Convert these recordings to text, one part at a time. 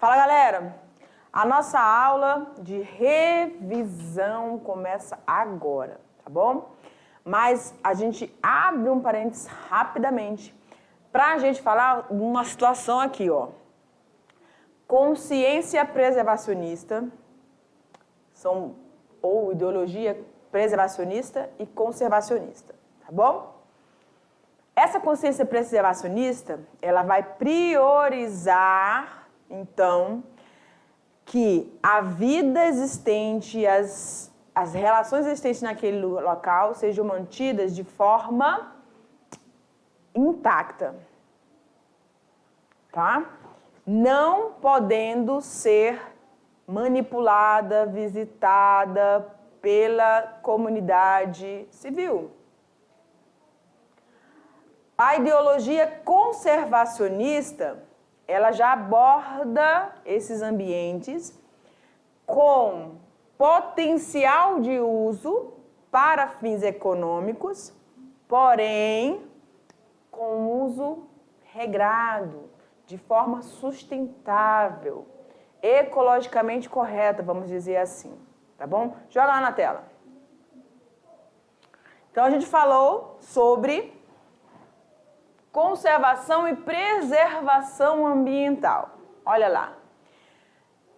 Fala, galera! A nossa aula de revisão começa agora, tá bom? Mas a gente abre um parênteses rapidamente para a gente falar de uma situação aqui, ó. Consciência preservacionista, ou ideologia preservacionista e conservacionista, tá bom? Essa consciência preservacionista, ela vai priorizar, então, que a vida existente, as relações existentes naquele local sejam mantidas de forma intacta, tá? Não podendo ser manipulada, visitada pela comunidade civil. A ideologia conservacionista, ela já aborda esses ambientes com potencial de uso para fins econômicos, porém com uso regrado, de forma sustentável, ecologicamente correta, vamos dizer assim, tá bom? Joga lá na tela. Então a gente falou sobre conservação e preservação ambiental. Olha lá.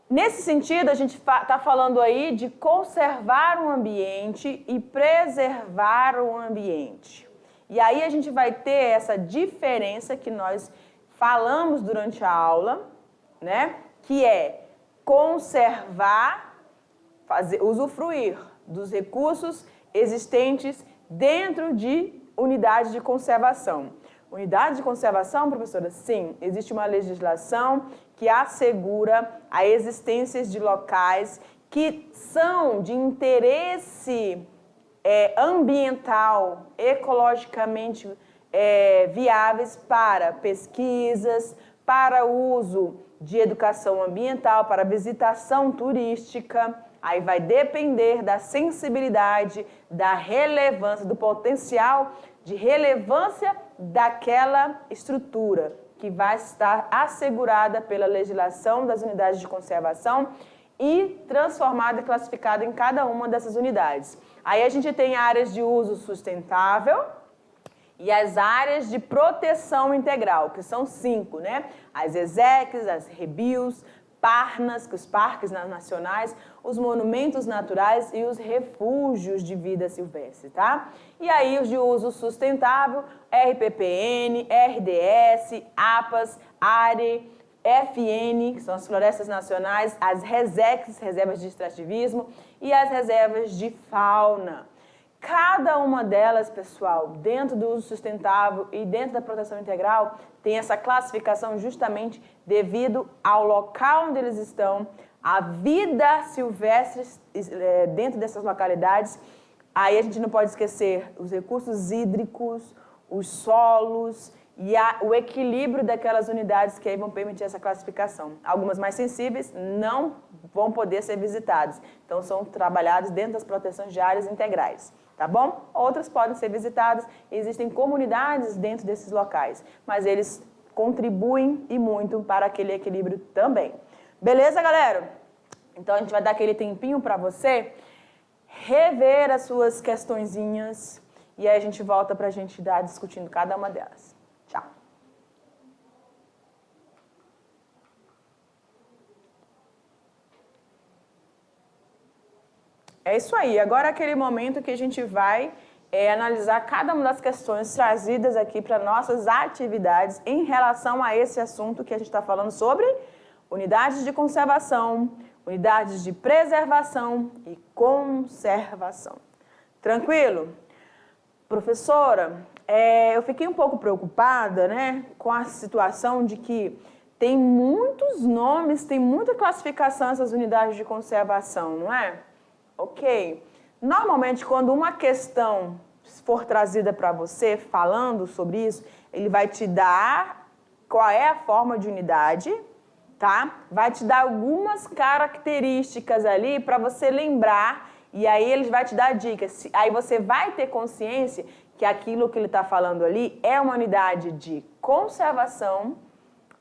Nesse sentido, a gente está falando aí de conservar o ambiente e preservar o ambiente. E aí a gente vai ter essa diferença que nós falamos durante a aula, né? Que é conservar, usufruir dos recursos existentes dentro de unidades de conservação. Unidade de conservação, professora? Sim, existe uma legislação que assegura a existência de locais que são de interesse ambiental, ecologicamente viáveis para pesquisas, para uso de educação ambiental, para visitação turística. Aí vai depender da sensibilidade, da relevância, do potencial de relevância daquela estrutura que vai estar assegurada pela legislação das unidades de conservação e transformada e classificada em cada uma dessas unidades. Aí a gente tem áreas de uso sustentável e as áreas de proteção integral, que são 5, né? As ESECs, as REBIOs, PARNAS, que os parques nacionais, os monumentos naturais e os refúgios de vida silvestre, tá? E aí os de uso sustentável, RPPN, RDS, APAS, ARE, FN, que são as florestas nacionais, as RESECs, reservas de extrativismo, e as reservas de fauna. Cada uma delas, pessoal, dentro do uso sustentável e dentro da proteção integral, tem essa classificação justamente devido ao local onde eles estão, a vida silvestre dentro dessas localidades. Aí a gente não pode esquecer os recursos hídricos, os solos e o equilíbrio daquelas unidades que aí vão permitir essa classificação. Algumas mais sensíveis não vão poder ser visitadas, então são trabalhadas dentro das proteções de áreas integrais. Tá bom? Outras podem ser visitadas, existem comunidades dentro desses locais, mas eles contribuem e muito para aquele equilíbrio também. Beleza, galera? Então a gente vai dar aquele tempinho para você rever as suas questõezinhas e aí a gente volta para a gente dar discutindo cada uma delas. Tchau! É isso aí. Agora é aquele momento que a gente vai analisar cada uma das questões trazidas aqui para nossas atividades em relação a esse assunto que a gente está falando sobre unidades de conservação, unidades de preservação e conservação. Tranquilo? Professora, eu fiquei um pouco preocupada, né, com a situação de que tem muitos nomes, tem muita classificação essas unidades de conservação, não é? Ok. Normalmente, quando uma questão for trazida para você, falando sobre isso, ele vai te dar qual é a forma de unidade, tá? Vai te dar algumas características ali para você lembrar, e aí ele vai te dar dicas. Aí você vai ter consciência que aquilo que ele está falando ali é uma unidade de conservação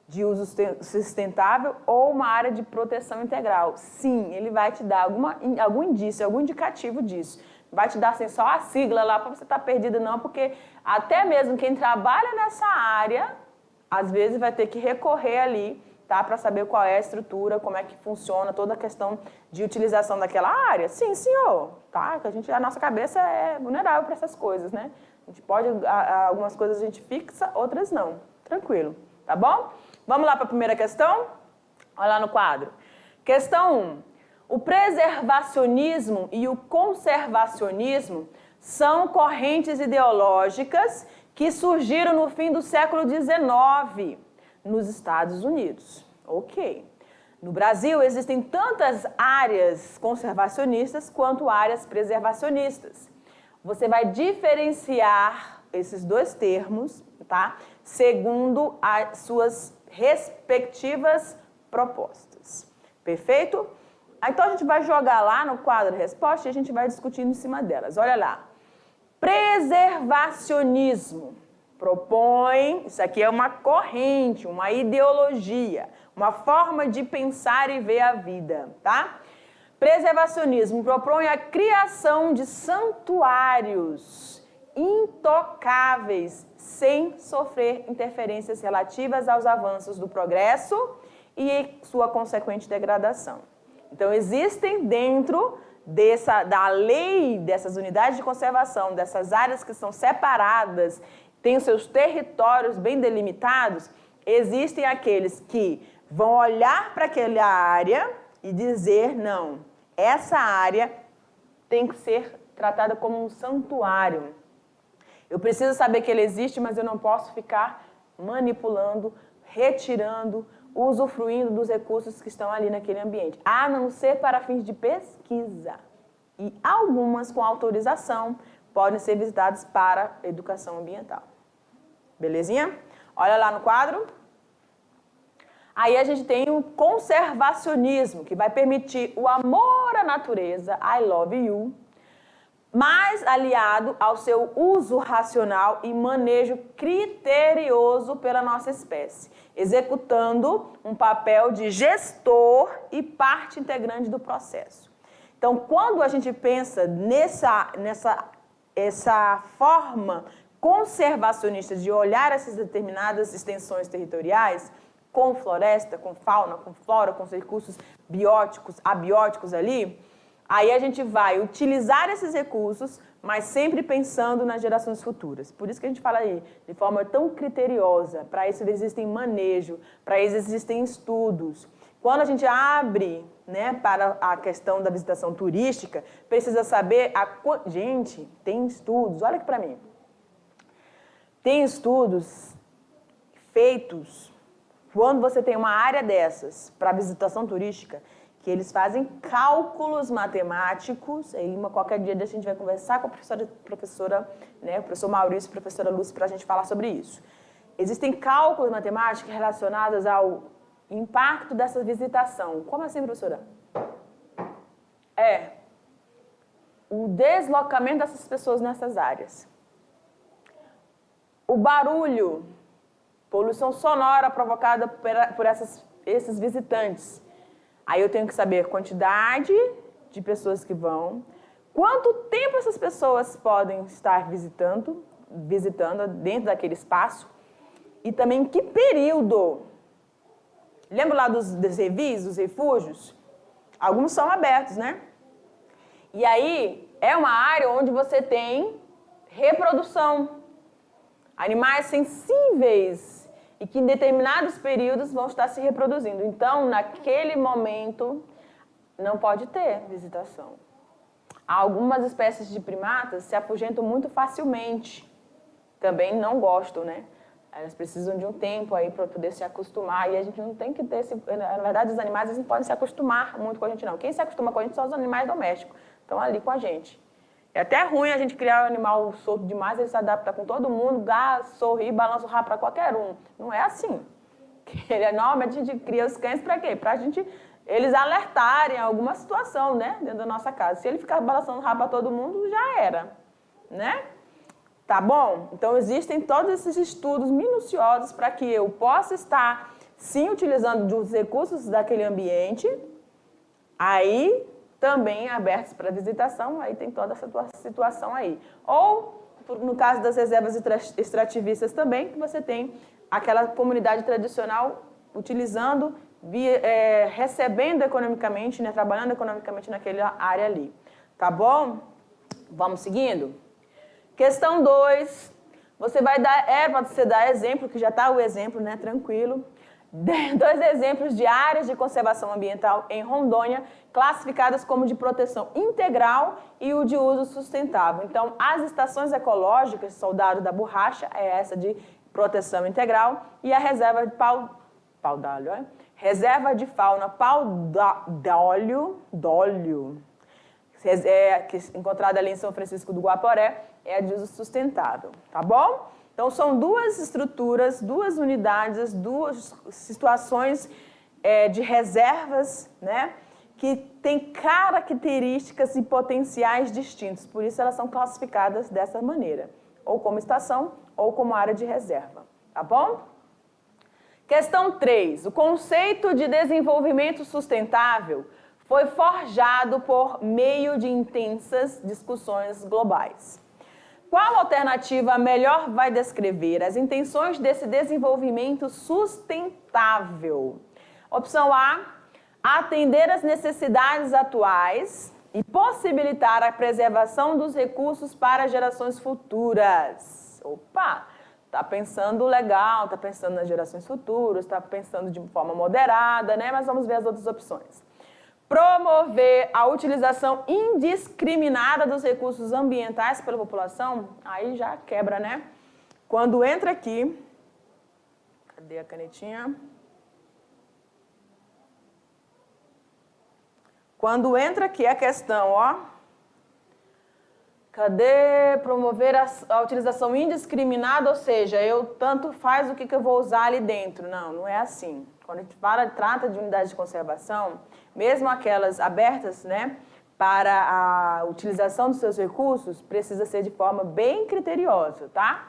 de uso sustentável ou uma área de proteção integral. Sim, ele vai te dar algum indício, algum indicativo disso. Vai te dar assim, só a sigla lá para você estar perdido não, porque até mesmo quem trabalha nessa área, às vezes vai ter que recorrer ali, tá, para saber qual é a estrutura, como é que funciona toda a questão de utilização daquela área. Sim, senhor, tá? Que a nossa cabeça é vulnerável para essas coisas, né? A gente pode, algumas coisas a gente fixa, outras não. Tranquilo, tá bom? Vamos lá para a primeira questão? Olha lá no quadro. Questão 1. O preservacionismo e o conservacionismo são correntes ideológicas que surgiram no fim do século XIX nos Estados Unidos. Ok. No Brasil existem tantas áreas conservacionistas quanto áreas preservacionistas. Você vai diferenciar esses dois termos, tá? Segundo as suas respectivas propostas. Perfeito? Então a gente vai jogar lá no quadro de resposta e a gente vai discutindo em cima delas. Olha lá. Preservacionismo propõe, isso aqui é uma corrente, uma ideologia, uma forma de pensar e ver a vida, tá? Preservacionismo propõe a criação de santuários intocáveis, sem sofrer interferências relativas aos avanços do progresso e sua consequente degradação. Então, existem dentro da lei, dessas unidades de conservação, dessas áreas que são separadas, têm os seus territórios bem delimitados, existem aqueles que vão olhar para aquela área e dizer, não, essa área tem que ser tratada como um santuário. Eu preciso saber que ele existe, mas eu não posso ficar manipulando, retirando, usufruindo dos recursos que estão ali naquele ambiente, a não ser para fins de pesquisa. E algumas com autorização podem ser visitadas para educação ambiental. Belezinha? Olha lá no quadro. Aí a gente tem o conservacionismo, que vai permitir o amor à natureza, I love you, mas aliado ao seu uso racional e manejo criterioso pela nossa espécie, executando um papel de gestor e parte integrante do processo. Então, quando a gente pensa nessa forma conservacionista de olhar essas determinadas extensões territoriais, com floresta, com fauna, com flora, com recursos bióticos, abióticos ali, aí a gente vai utilizar esses recursos, mas sempre pensando nas gerações futuras. Por isso que a gente fala aí de forma tão criteriosa. Para isso existem manejo, para isso existem estudos. Quando a gente abre, né, para a questão da visitação turística, precisa saber... Gente, tem estudos, olha aqui para mim. Tem estudos feitos quando você tem uma área dessas para visitação turística, que eles fazem cálculos matemáticos, aí qualquer dia a gente vai conversar com a professora, né, o professor Maurício e a professora Lúcia para a gente falar sobre isso. Existem cálculos matemáticos relacionados ao impacto dessa visitação. Como assim, professora? O deslocamento dessas pessoas nessas áreas. O barulho, poluição sonora provocada por esses visitantes. Aí eu tenho que saber a quantidade de pessoas que vão, quanto tempo essas pessoas podem estar visitando dentro daquele espaço e também que período. Lembra lá dos revis, dos refúgios? Alguns são abertos, né? E aí é uma área onde você tem reprodução. Animais sensíveis e que em determinados períodos vão estar se reproduzindo. Então, naquele momento, não pode ter visitação. Algumas espécies de primatas se afugentam muito facilmente. Também não gostam, né? Elas precisam de um tempo aí para poder se acostumar. E a gente não tem que ter... Na verdade, os animais eles não podem se acostumar muito com a gente, não. Quem se acostuma com a gente são os animais domésticos. Estão ali com a gente. É até ruim a gente criar um animal solto demais, ele se adapta com todo mundo, dá, sorri, balança o rabo para qualquer um. Não é assim. Normalmente a gente cria os cães para quê? Para eles alertarem alguma situação, né, dentro da nossa casa. Se ele ficar balançando o rabo para todo mundo, já era, né? Tá bom? Então existem todos esses estudos minuciosos para que eu possa estar sim, utilizando os recursos daquele ambiente, aí também abertos para visitação, aí tem toda essa situação aí. Ou, no caso das reservas extrativistas também, que você tem aquela comunidade tradicional utilizando, recebendo economicamente, né, trabalhando economicamente naquela área ali. Tá bom? Vamos seguindo? Questão 2, você vai dar, para você dar exemplo, que já está o exemplo, né, tranquilo. 2 exemplos de áreas de conservação ambiental em Rondônia, classificadas como de proteção integral e o de uso sustentável. Então, as estações ecológicas, Soldado da Borracha, é essa de proteção integral, e a reserva de pau-d'alho, reserva de fauna pau-d'olho, encontrada ali em São Francisco do Guaporé, é a de uso sustentável, tá bom? Então, são 2 estruturas, 2 unidades, 2 situações de reservas, né, que têm características e potenciais distintos. Por isso, elas são classificadas dessa maneira, ou como estação, ou como área de reserva, tá bom? Questão 3. O conceito de desenvolvimento sustentável foi forjado por meio de intensas discussões globais. Qual alternativa melhor vai descrever as intenções desse desenvolvimento sustentável? Opção A, atender às necessidades atuais e possibilitar a preservação dos recursos para gerações futuras. Opa, tá pensando legal, tá pensando nas gerações futuras, tá pensando de forma moderada, né? Mas vamos ver as outras opções. Promover a utilização indiscriminada dos recursos ambientais pela população, aí já quebra, né? Quando entra aqui, cadê a canetinha? Quando entra aqui a questão, ó, cadê promover a utilização indiscriminada, ou seja, eu tanto faz o que eu vou usar ali dentro. Não, não é assim. Quando a gente trata de unidades de conservação, mesmo aquelas abertas, né, para a utilização dos seus recursos, precisa ser de forma bem criteriosa, tá?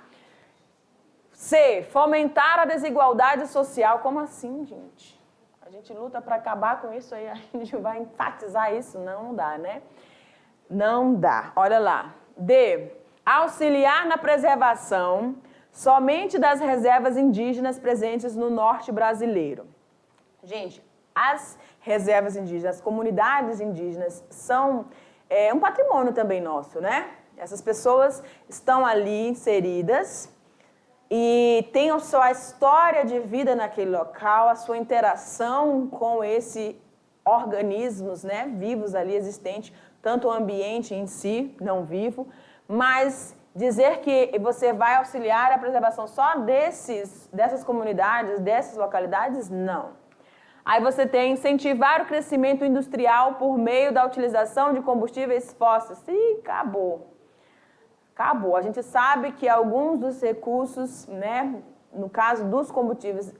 C, fomentar a desigualdade social. Como assim, gente? A gente luta para acabar com isso aí, a gente vai enfatizar isso? Não dá, né? Não dá. Olha lá. D, auxiliar na preservação somente das reservas indígenas presentes no norte brasileiro. Gente, as reservas indígenas, as comunidades indígenas são um patrimônio também nosso, né? Essas pessoas estão ali inseridas e têm a sua história de vida naquele local, a sua interação com esses organismos, né, vivos ali existentes, tanto o ambiente em si, não vivo, mas dizer que você vai auxiliar a preservação só dessas comunidades, dessas localidades, não. Aí você tem incentivar o crescimento industrial por meio da utilização de combustíveis fósseis. Ih, acabou. Acabou. A gente sabe que alguns dos recursos, né, no caso dos combustíveis,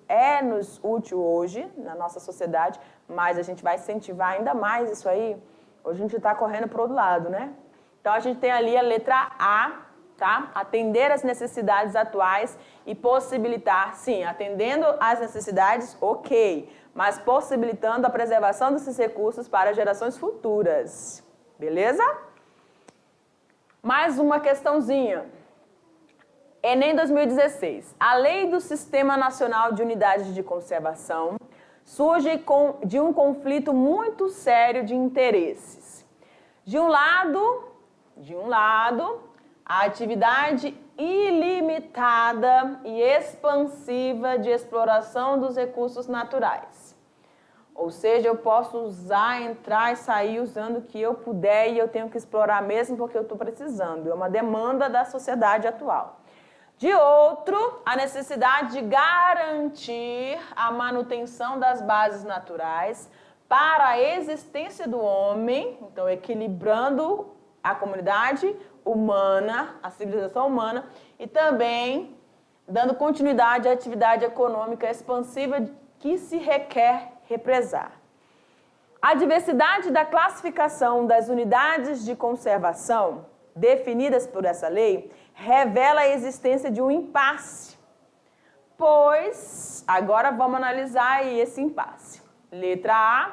nos útil hoje, na nossa sociedade, mas a gente vai incentivar ainda mais isso aí. Hoje a gente está correndo para o outro lado, né? Então, a gente tem ali a letra A, tá? Atender às necessidades atuais e possibilitar, sim, atendendo às necessidades, ok, mas possibilitando a preservação desses recursos para gerações futuras. Beleza? Mais uma questãozinha. Enem 2016. A Lei do Sistema Nacional de Unidades de Conservação surge de um conflito muito sério de interesses. De um lado, a atividade ilimitada e expansiva de exploração dos recursos naturais. Ou seja, eu posso usar, entrar e sair usando o que eu puder e eu tenho que explorar mesmo porque eu estou precisando. É uma demanda da sociedade atual. De outro, a necessidade de garantir a manutenção das bases naturais para a existência do homem, então equilibrando a comunidade humana, a civilização humana, e também dando continuidade à atividade econômica expansiva que se requer represar. A diversidade da classificação das unidades de conservação definidas por essa lei revela a existência de um impasse Pois, agora vamos analisar aí esse impasse. Letra A,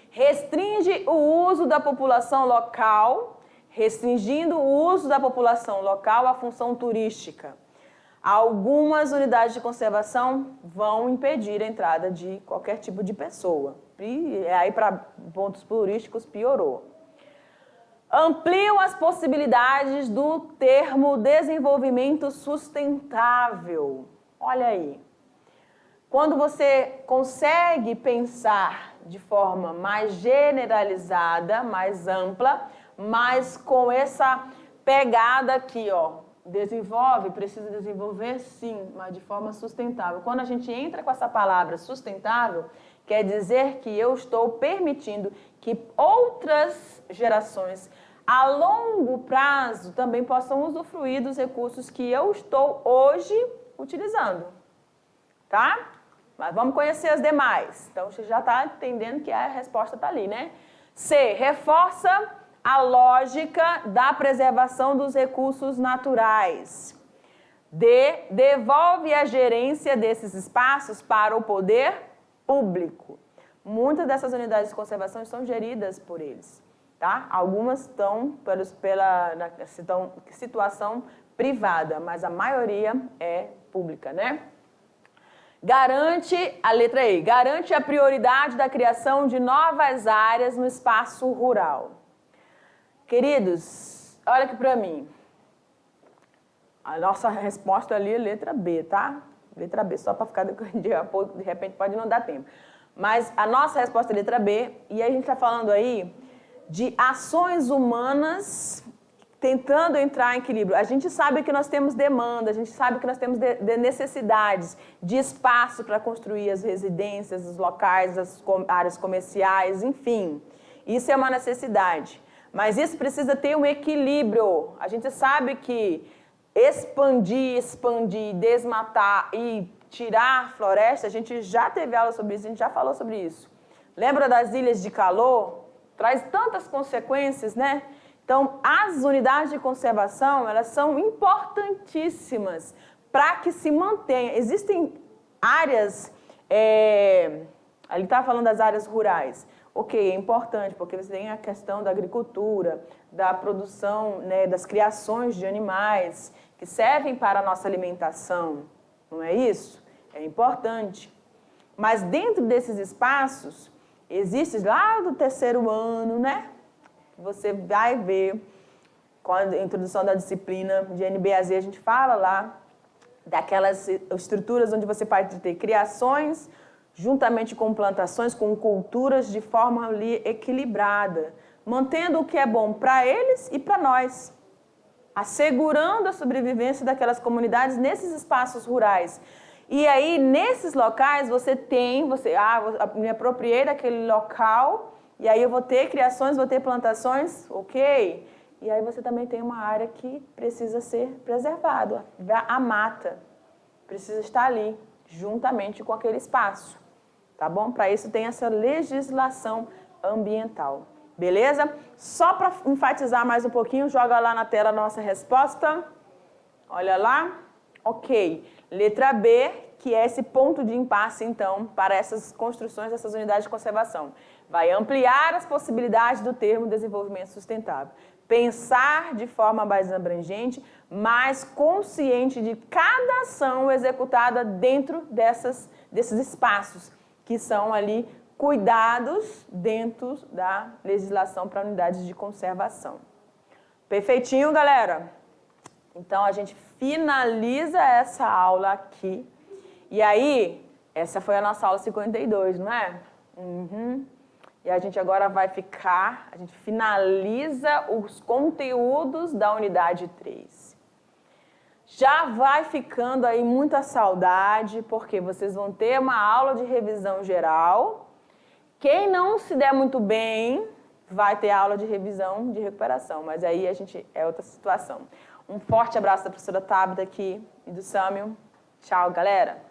restringe o uso da população local, restringindo o uso da população local à função turística. Algumas unidades de conservação vão impedir a entrada de qualquer tipo de pessoa. E aí, para pontos turísticos, piorou. Ampliam as possibilidades do termo desenvolvimento sustentável. Olha aí. Quando você consegue pensar de forma mais generalizada, mais ampla, mas com essa pegada aqui, ó, desenvolve, precisa desenvolver sim, mas de forma sustentável. Quando a gente entra com essa palavra sustentável, quer dizer que eu estou permitindo que outras gerações a longo prazo também possam usufruir dos recursos que eu estou hoje utilizando, tá? Mas vamos conhecer as demais. Então, você já está entendendo que a resposta está ali, né? C, reforça a lógica da preservação dos recursos naturais. D, devolve a gerência desses espaços para o poder público. Muitas dessas unidades de conservação estão geridas por eles, tá? Algumas estão pela situação privada, mas a maioria é pública, né? Garante, a letra E, garante a prioridade da criação de novas áreas no espaço rural. Queridos, olha aqui para mim. A nossa resposta ali é letra B, tá? Letra B, só para ficar de repente pode não dar tempo. Mas a nossa resposta é letra B, e a gente está falando aí de ações humanas tentando entrar em equilíbrio. A gente sabe que nós temos demanda, a gente sabe que nós temos necessidades de espaço para construir as residências, os locais, as áreas comerciais, enfim. Isso é uma necessidade. Mas isso precisa ter um equilíbrio. A gente sabe que expandir, desmatar e tirar floresta, a gente já teve aula sobre isso, a gente já falou sobre isso. Lembra das ilhas de calor? Traz tantas consequências, né? Então, as unidades de conservação, elas são importantíssimas para que se mantenha. Existem áreas, ali estava falando das áreas rurais. Ok, é importante, porque você tem a questão da agricultura, da produção, né, das criações de animais, que servem para a nossa alimentação, não é isso? É importante. Mas dentro desses espaços, existe lá do terceiro ano, né? Você vai ver, com a introdução da disciplina de NBAZ, a gente fala lá daquelas estruturas onde você pode ter criações, juntamente com plantações, com culturas de forma ali equilibrada, mantendo o que é bom para eles e para nós, assegurando a sobrevivência daquelas comunidades nesses espaços rurais. E aí, nesses locais, me apropriei daquele local, e aí eu vou ter criações, vou ter plantações, ok? E aí você também tem uma área que precisa ser preservada, a mata precisa estar ali, juntamente com aquele espaço, tá bom? Para isso tem essa legislação ambiental, beleza? Só para enfatizar mais um pouquinho, joga lá na tela a nossa resposta, olha lá, ok. Letra B, que é esse ponto de impasse, então, para essas construções dessas unidades de conservação. Vai ampliar as possibilidades do termo desenvolvimento sustentável. Pensar de forma mais abrangente, mais consciente de cada ação executada dentro desses espaços, que são ali cuidados dentro da legislação para unidades de conservação. Perfeitinho, galera? Então, a gente finaliza essa aula aqui. E aí, essa foi a nossa aula 52, não é? E a gente agora a gente finaliza os conteúdos da unidade 3. Já vai ficando aí muita saudade, porque vocês vão ter uma aula de revisão geral. Quem não se der muito bem, vai ter aula de revisão de recuperação, mas aí é outra situação. Um forte abraço da professora Tabita aqui e do Sâmio. Tchau, galera!